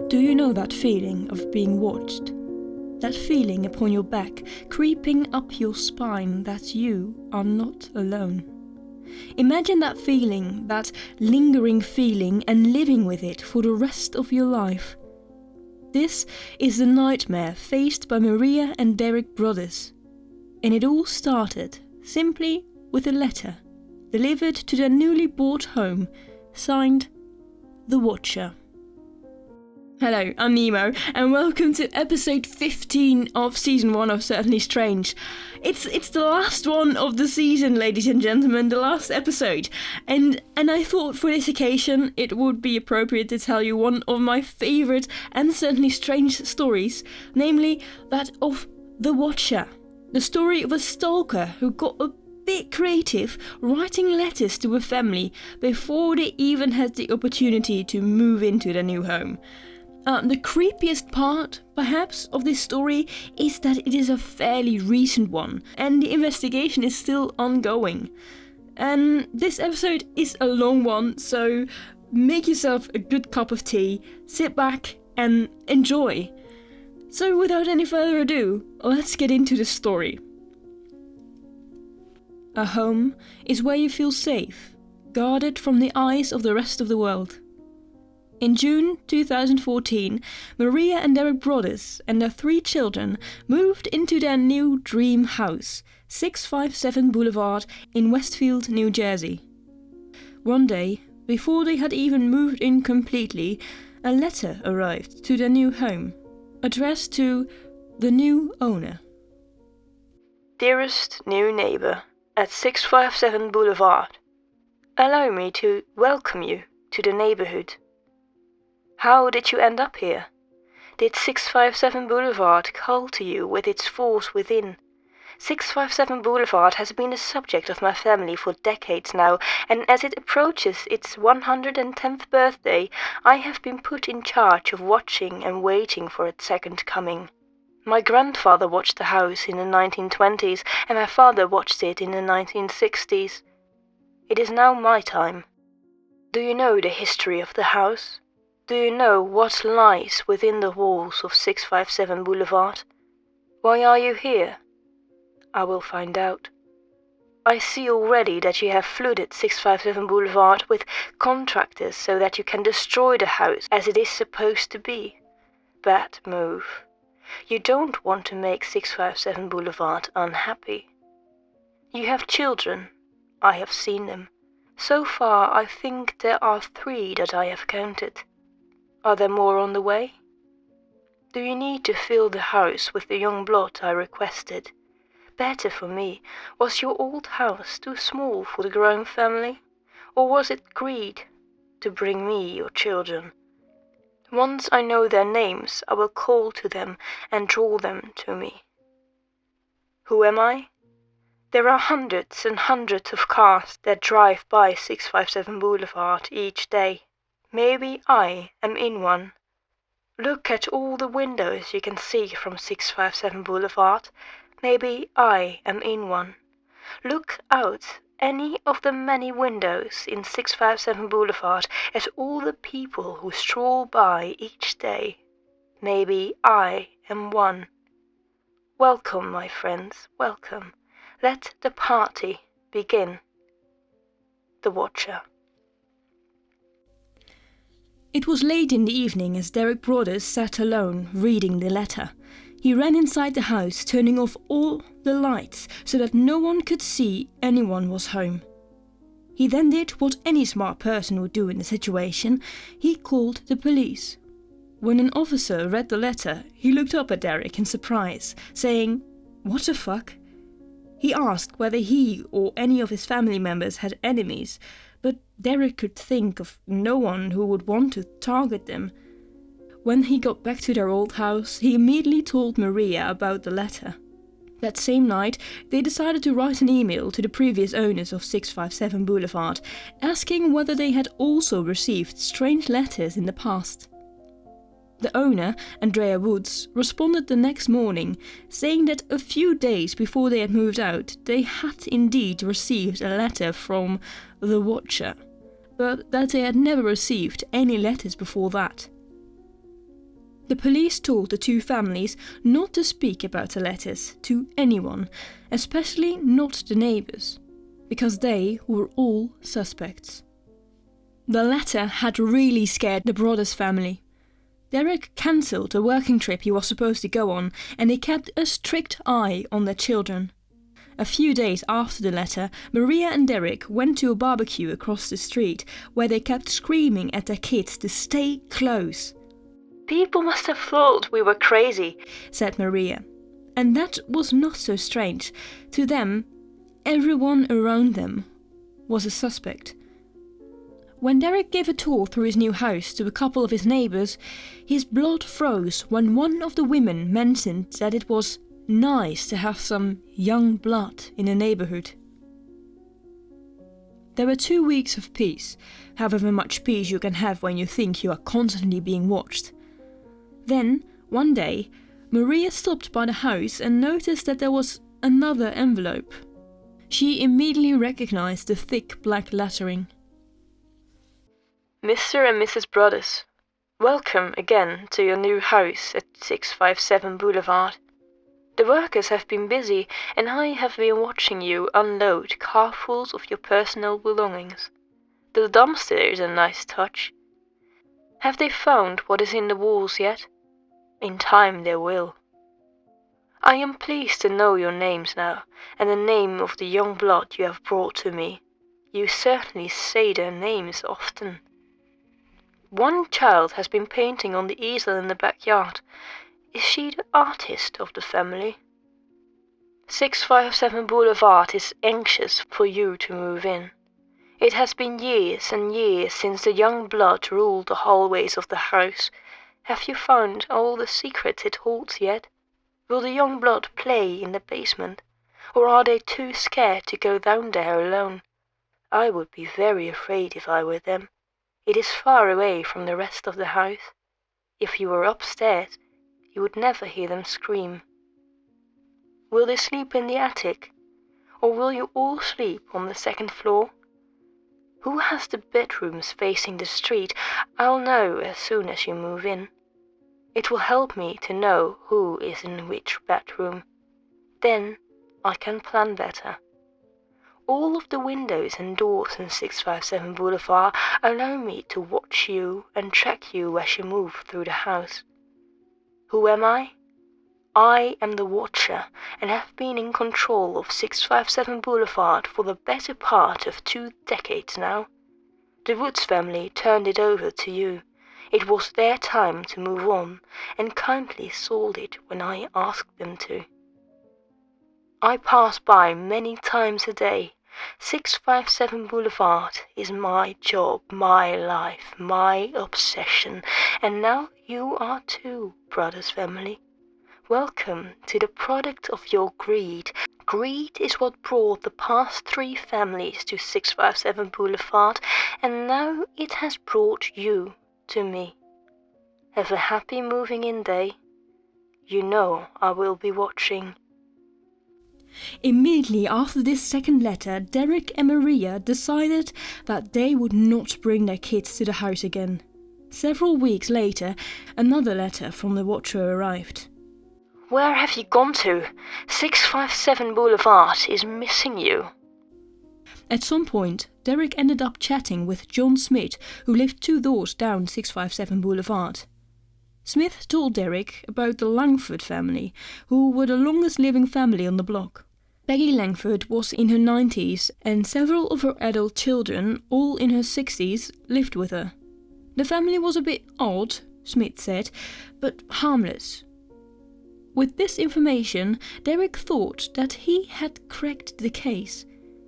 Do you know that feeling of being watched? That feeling upon your back, creeping up your spine, that you are not alone. Imagine that feeling, that lingering feeling, and living with it for the rest of your life. This is the nightmare faced by Maria and Derek Broaddus. And it all started simply with a letter delivered to their newly bought home, signed The Watcher. Hello, I'm Nemo, and welcome to episode 15 of season 1 of Certainly Strange. It's the last one of the season, ladies and gentlemen, the last episode. And I thought for this occasion it would be appropriate to tell you one of my favourite and certainly strange stories, namely that of The Watcher. The story of a stalker who got a bit creative, writing letters to a family before they even had the opportunity to move into their new home. The creepiest part, perhaps, of this story is that it is a fairly recent one, and the investigation is still ongoing. And this episode is a long one, so make yourself a good cup of tea, sit back and enjoy. So without any further ado, let's get into the story. A home is where you feel safe, guarded from the eyes of the rest of the world. In June 2014, Maria and Derek Broaddus and their 3 children moved into their new dream house, 657 Boulevard in Westfield, New Jersey. One day, before they had even moved in completely, a letter arrived to their new home, addressed to the new owner. Dearest new neighbor at 657 Boulevard, allow me to welcome you to the neighborhood. How did you end up here? Did 657 Boulevard call to you with its force within? 657 Boulevard has been the subject of my family for decades now, and as it approaches its 110th birthday, I have been put in charge of watching and waiting for its second coming. My grandfather watched the house in the 1920s, and my father watched it in the 1960s. It is now my time. Do you know the history of the house? Do you know what lies within the walls of 657 Boulevard? Why are you here? I will find out. I see already that you have flooded 657 Boulevard with contractors so that you can destroy the house as it is supposed to be. Bad move. You don't want to make 657 Boulevard unhappy. You have children. I have seen them. So far, I think there are 3 that I have counted. Are there more on the way? Do you need to fill the house with the young blood I requested? Better for me, was your old house too small for the growing family? Or was it greed to bring me your children? Once I know their names, I will call to them and draw them to me. Who am I? There are hundreds and hundreds of cars that drive by 657 Boulevard each day. Maybe I am in one. Look at all the windows you can see from 657 Boulevard. Maybe I am in one. Look out any of the many windows in 657 Boulevard at all the people who stroll by each day. Maybe I am one. Welcome, my friends, welcome. Let the party begin. The Watcher. It was late in the evening as Derek Broaddus sat alone, reading the letter. He ran inside the house, turning off all the lights so that no one could see anyone was home. He then did what any smart person would do in the situation. He called the police. When an officer read the letter, he looked up at Derek in surprise, saying, "What the fuck?" He asked whether he or any of his family members had enemies, but Derek could think of no one who would want to target them. When he got back to their old house, he immediately told Maria about the letter. That same night, they decided to write an email to the previous owners of 657 Boulevard, asking whether they had also received strange letters in the past. The owner, Andrea Woods, responded the next morning, saying that a few days before they had moved out, they had indeed received a letter from the Watcher, but that they had never received any letters before that. The police told the two families not to speak about the letters to anyone, especially not the neighbours, because they were all suspects. The letter had really scared the Broaddus family. Derek cancelled the working trip he was supposed to go on, and he kept a strict eye on their children. A few days after the letter, Maria and Derek went to a barbecue across the street, where they kept screaming at their kids to stay close. "People must have thought we were crazy," said Maria. And that was not so strange. To them, everyone around them was a suspect. When Derek gave a tour through his new house to a couple of his neighbours, his blood froze when one of the women mentioned that it was nice to have some young blood in the neighbourhood. There were 2 weeks of peace, however much peace you can have when you think you are constantly being watched. Then, one day, Maria stopped by the house and noticed that there was another envelope. She immediately recognized the thick black lettering. Mr. and Mrs. Broaddus, welcome again to your new house at 657 Boulevard. The workers have been busy, and I have been watching you unload carfuls of your personal belongings. The dumpster is a nice touch. Have they found what is in the walls yet? In time they will. I am pleased to know your names now, and the name of the young blood you have brought to me. You certainly say their names often. One child has been painting on the easel in the backyard. Is she the artist of the family? 657 Boulevard is anxious for you to move in. It has been years and years since the young blood ruled the hallways of the house. Have you found all the secrets it holds yet? Will the young blood play in the basement? Or are they too scared to go down there alone? I would be very afraid if I were them. It is far away from the rest of the house. If you were upstairs, you would never hear them scream. Will they sleep in the attic? Or will you all sleep on the second floor? Who has the bedrooms facing the street? I'll know as soon as you move in. It will help me to know who is in which bedroom. Then I can plan better. All of the windows and doors in 657 Boulevard allow me to watch you and track you as you move through the house. Who am I? I am the Watcher and have been in control of 657 Boulevard for the better part of 2 decades now. The Woods family turned it over to you. It was their time to move on, and kindly sold it when I asked them to. I pass by many times a day. 657 Boulevard is my job, my life, my obsession, and now you are too, Broaddus family. Welcome to the product of your greed. Greed is what brought the past 3 families to 657 Boulevard, and now it has brought you to me. Have a happy moving in day. You know I will be watching. Immediately after this second letter, Derek and Maria decided that they would not bring their kids to the house again. Several weeks later, another letter from the Watcher arrived. Where have you gone to? 657 Boulevard is missing you. At some point, Derek ended up chatting with John Smith, who lived 2 doors down 657 Boulevard. Smith told Derek about the Langford family, who were the longest living family on the block. Peggy Langford was in her 90s, and several of her adult children, all in her 60s, lived with her. The family was a bit odd, Smith said, but harmless. With this information, Derek thought that he had cracked the case.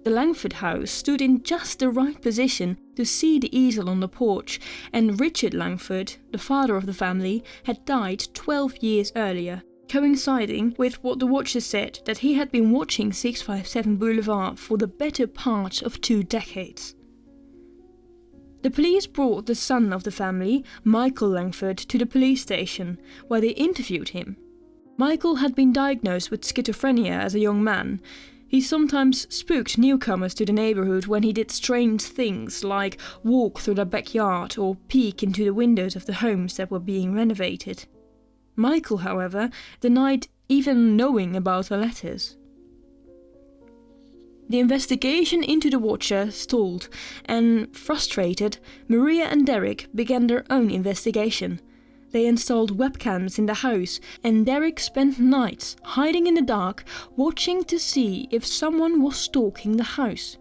The Langford house stood in just the right position to see the easel on the porch, and Richard Langford, the father of the family, had died 12 years earlier, coinciding with what the Watcher said, that he had been watching 657 Boulevard for the better part of 2 decades. The police brought the son of the family, Michael Langford, to the police station, where they interviewed him. Michael had been diagnosed with schizophrenia as a young man. He sometimes spooked newcomers to the neighborhood when he did strange things like walk through their backyard or peek into the windows of the homes that were being renovated. Michael, however, denied even knowing about the letters. The investigation into the Watcher stalled, and frustrated, Maria and Derek began their own investigation. They installed webcams in the house, and Derek spent nights hiding in the dark, watching to see if someone was stalking the house.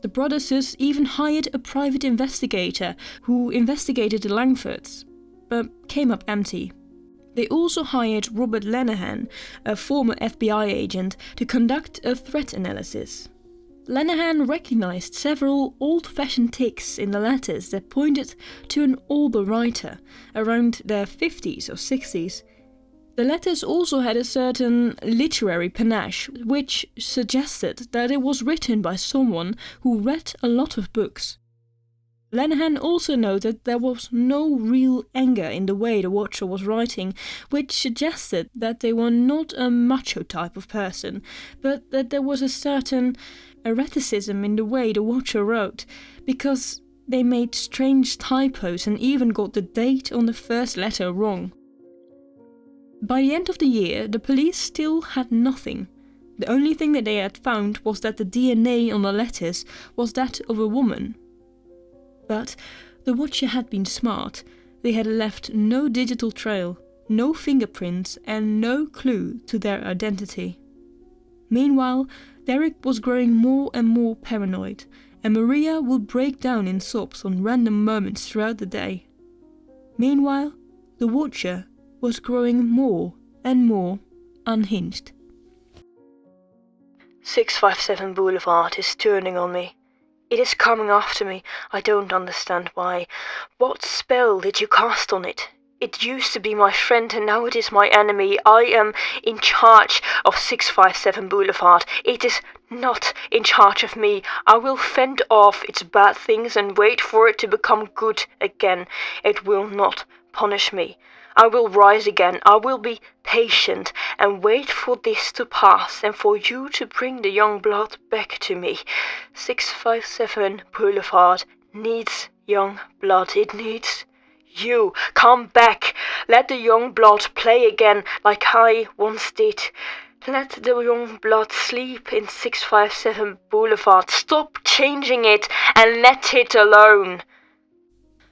The Broadduses even hired a private investigator who investigated the Langfords, but came up empty. They also hired Robert Lenihan, a former FBI agent, to conduct a threat analysis. Lenihan recognized several old-fashioned tics in the letters that pointed to an older writer, around their 50s or 60s. The letters also had a certain literary panache, which suggested that it was written by someone who read a lot of books. Lenihan also noted there was no real anger in the way the Watcher was writing, which suggested that they were not a macho type of person, but that there was a certain erraticism in the way the Watcher wrote, because they made strange typos and even got the date on the first letter wrong. By the end of the year, the police still had nothing. The only thing that they had found was that the DNA on the letters was that of a woman. But the Watcher had been smart. They had left no digital trail, no fingerprints, and no clue to their identity. Meanwhile, Derek was growing more and more paranoid, and Maria would break down in sobs on random moments throughout the day. Meanwhile, the Watcher was growing more and more unhinged. 657 Boulevard is turning on me. It is coming after me. I don't understand why. What spell did you cast on it? It used to be my friend and now it is my enemy. I am in charge of 657 Boulevard. It is not in charge of me. I will fend off its bad things and wait for it to become good again. It will not punish me. I will rise again. I will be patient and wait for this to pass and for you to bring the young blood back to me. 657 Boulevard needs young blood. It needs you. Come back. Let the young blood play again like I once did. Let the young blood sleep in 657 Boulevard. Stop changing it and let it alone.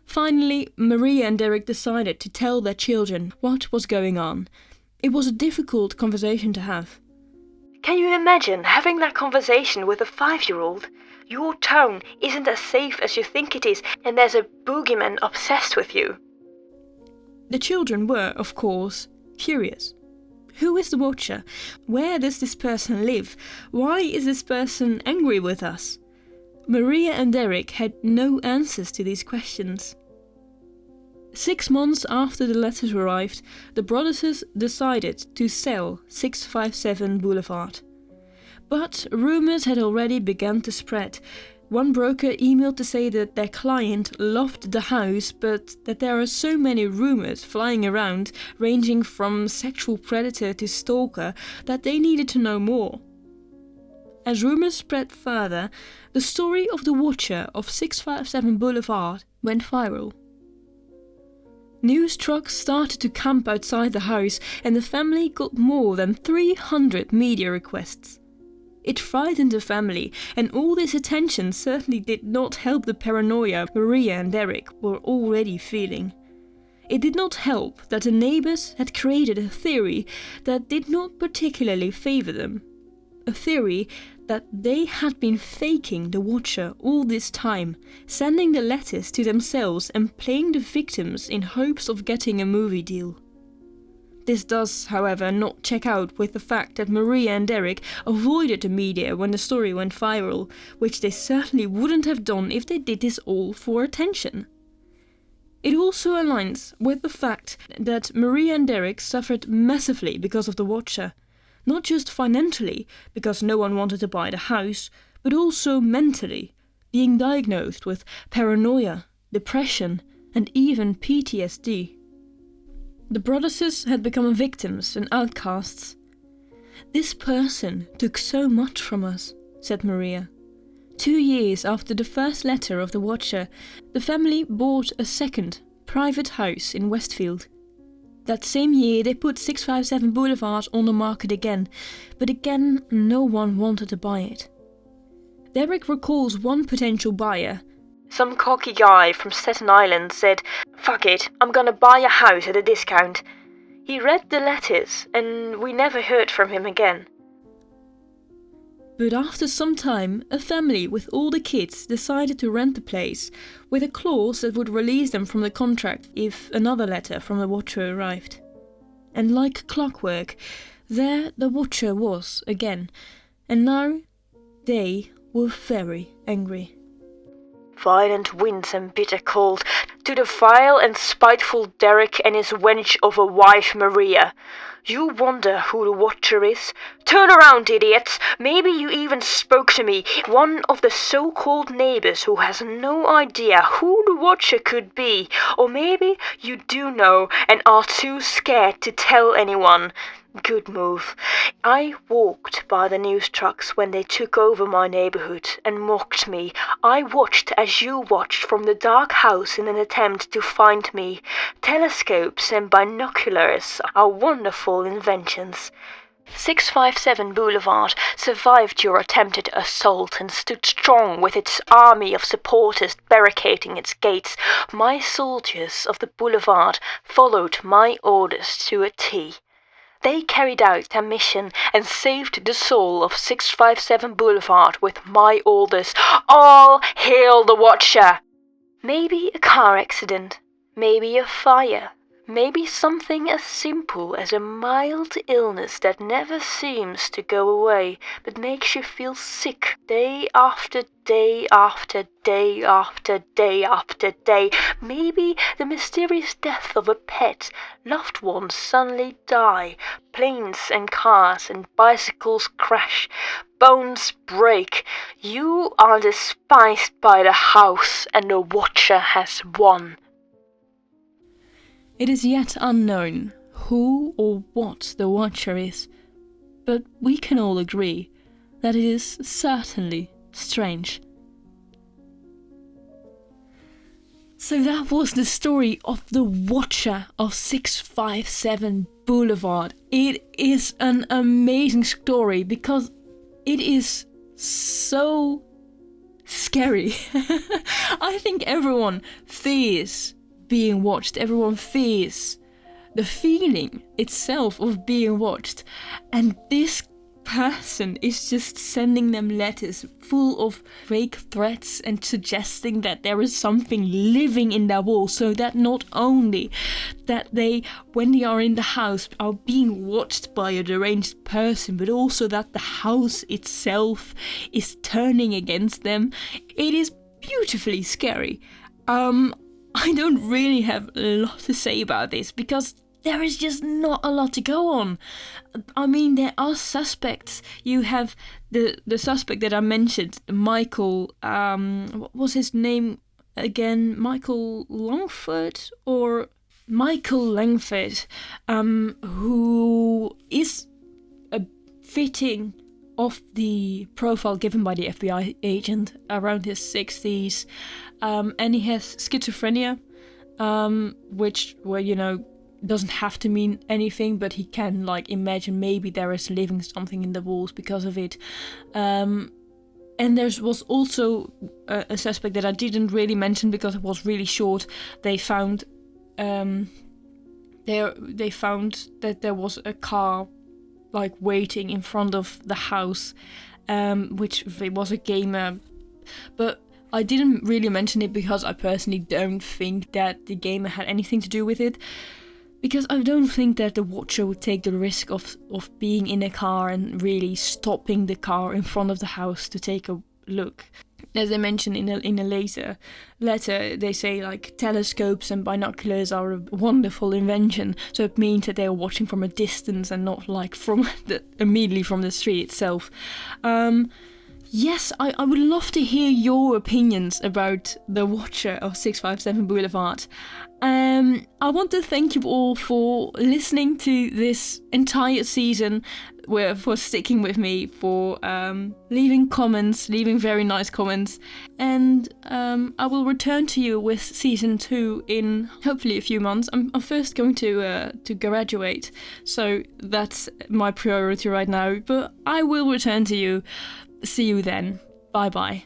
Finally, Maria and Derek decided to tell their children what was going on. It was a difficult conversation to have. Can you imagine having that conversation with a 5-year-old? Your town isn't as safe as you think it is, and there's a boogeyman obsessed with you. The children were, of course, curious. Who is the Watcher? Where does this person live? Why is this person angry with us? Maria and Derek had no answers to these questions. 6 months after the letters arrived, the Broadduses decided to sell 657 Boulevard. But rumors had already begun to spread. One broker emailed to say that their client loved the house, but that there are so many rumors flying around, ranging from sexual predator to stalker, that they needed to know more. As rumors spread further, the story of the Watcher of 657 Boulevard went viral. News trucks started to camp outside the house, and the family got more than 300 media requests. It frightened the family, and all this attention certainly did not help the paranoia Maria and Derek were already feeling. It did not help that the neighbors had created a theory that did not particularly favor them. A theory that they had been faking the Watcher all this time, sending the letters to themselves and playing the victims in hopes of getting a movie deal. This does, however, not check out with the fact that Maria and Derek avoided the media when the story went viral, which they certainly wouldn't have done if they did this all for attention. It also aligns with the fact that Maria and Derek suffered massively because of the Watcher. Not just financially, because no one wanted to buy the house, but also mentally. being diagnosed with paranoia, depression, and even PTSD. The Broadduses had become victims and outcasts. "This person took so much from us," said Maria. 2 years after the first letter of the Watcher, the family bought a second, private house in Westfield. That same year they put 657 Boulevard on the market again, but again no one wanted to buy it. Derek recalls one potential buyer. "Some cocky guy from Staten Island said, 'Fuck it, I'm gonna buy a house at a discount.' He read the letters and we never heard from him again." But after some time, a family with all the kids decided to rent the place, with a clause that would release them from the contract if another letter from the Watcher arrived. And like clockwork, there the Watcher was again, and now they were very angry. "Violent winds and bitter cold, to the vile and spiteful Derek and his wench of a wife Maria. You wonder who the Watcher is? Turn around, idiots! Maybe you even spoke to me, one of the so-called neighbors who has no idea who the Watcher could be. Or maybe you do know and are too scared to tell anyone. Good move. I walked by the news trucks when they took over my neighborhood and mocked me. I watched as you watched from the dark house in an attempt to find me. Telescopes and binoculars are wonderful inventions. 657 Boulevard survived your attempted assault and stood strong with its army of supporters barricading its gates. My soldiers of the boulevard followed my orders to a T. They carried out their mission and saved the soul of 657 Boulevard with my orders. All hail the Watcher! Maybe a car accident, maybe a fire, maybe something as simple as a mild illness that never seems to go away, but makes you feel sick day after day after day after day after day. Maybe the mysterious death of a pet. Loved ones suddenly die. Planes and cars and bicycles crash. Bones break. You are despised by the house, and the Watcher has won. It is yet unknown who or what the Watcher is, but we can all agree that it is certainly strange. So that was the story of the Watcher of 657 Boulevard. It is an amazing story because it is so scary. I think everyone fears being watched. Everyone fears the feeling itself of being watched. And this person is just sending them letters full of vague threats and suggesting that there is something living in their wall, so that not only that they, when they are in the house, are being watched by a deranged person, but also that the house itself is turning against them. It is beautifully scary. I don't really have a lot to say about this because there is just not a lot to go on. I mean, there are suspects. You have the suspect that I mentioned, Michael, what was his name again? Michael Langford or Michael Langford, who is a fitting of the profile given by the FBI agent around his 60s, and he has schizophrenia, which, well, you know, doesn't have to mean anything, but he can like imagine maybe there is living something in the walls because of it. And there was also a suspect that I didn't really mention because it was really short. They found they found that there was a car like waiting in front of the house, which was a gamer, but I didn't really mention it because I personally don't think that the gamer had anything to do with it. Because I don't think that the Watcher would take the risk of being in a car and really stopping the car in front of the house to take a look. As I mentioned in a later letter, they say like telescopes and binoculars are a wonderful invention. So it means that they are watching from a distance and not like from immediately from the street itself. yes, I would love to hear your opinions about The Watcher of 657 Boulevard. I want to thank you all for listening to this entire season, for sticking with me, for leaving comments, leaving very nice comments. And I will return to you with season 2 in hopefully a few months. I'm first going to graduate, so that's my priority right now. But I will return to you. See you then. Bye bye.